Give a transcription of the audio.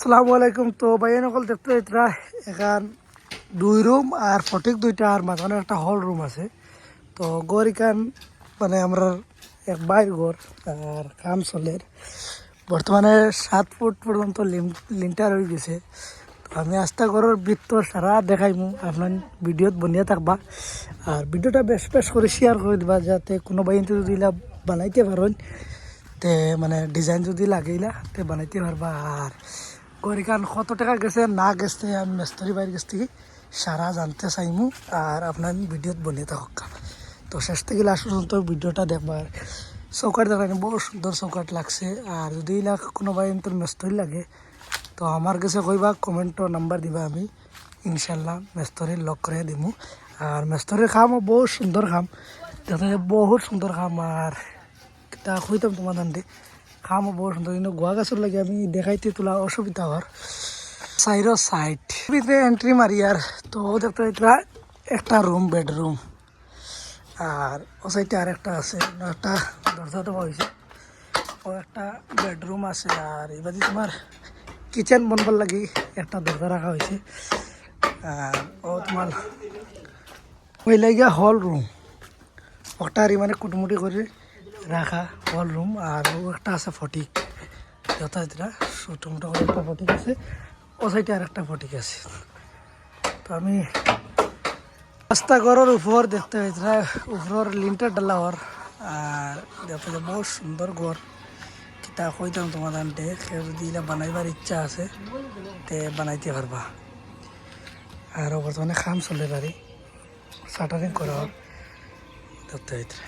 আসসালামু আলাইকুম। তো ভাইয়া নকল দেখতে এটা এখান 2 রুম আর ফটিক 2টা আর মাঝখানে একটা হল রুম আছে। তো গড় এখান মানে আমরা এক বাইর ঘর আর কাম চলের বর্তমানে 7 ফুট পর্যন্ত লিন্টার হয়ে গেছে। তো আমি আস্তা ঘরের ভিতর সারা দেখাইমু, আপনার ভিডিওত বনিয়া থাকবা আর ভিডিওটা বেশ বেশ করে শেয়ার করে দিবা যাতে কোনো ভাই যদি বানাইতে পারেন তে মানে ডিজাইন যদি লাগেইলা তে বানাইতে পারবা। আর গরিকান কত টাকা গেছে না গেছে আমি মেস্তরি বাইর গেছ থেকে সারা জানতে চাইমু আর আপনার ভিডিওত বনিয়ে থাক। তো শেষ থেকে লাস্ট পর্যন্ত ভিডিওটা দেখবার। চৌকাট দেখানি বহু সুন্দর চৌকাট লাগছে। আর যদি কোনো ভাই তোর মেস্তরি লাগে তো আমার কাছে কইবা কমেন্টও নাম্বার দিবা, আমি ইনশাল্লাহ মেস্তরির লক করে দিমু। আর মেস্তরির খামও বহুত সুন্দর খাম, দেখতে বহুত সুন্দর খাম। আর তা কইতাম তোমার দান্ডে খামও বহুত সুন্দর, কিন্তু গোয়া গাছের লাগে আমি দেখাইতে তোলা অসুবিধা হওয়ার সাইড ভিতরে এন্ট্রি মারি। আর তো দেখতে এটা একটা রুম, বেডরুম। আর ও সাইডে আর একটা আছে, একটা দরজা দেওয়া হয়েছে, ও একটা বেডরুম আছে। আর এবার তোমার কিচেন বনবার লাগি একটা দরজা রাখা হয়েছে। আর ও তোমার ওই লাগিয়া হল রুম, ওটারই মানে কুটুমুটি করে রাখা হল রুম। আর ও একটা আছে ফটিক, যথাযথ ছোটো মোটো করে একটা ফটিক আছে, ও সাইডে আর একটা ফটিক আছে। তো আমি রাস্তা ঘরের উপর দেখতে হয়েছে উপর লিন্টার ডালা হর। আর দেখতে বহুত সুন্দর ঘর, কিতা কইতাম তোমার দান্টে যদি বানাইবার ইচ্ছা আছে তে বানাইতে পারবা। আর বর্তমানে খাম চলে পারি শাটারিং করা দেখতে হইতে।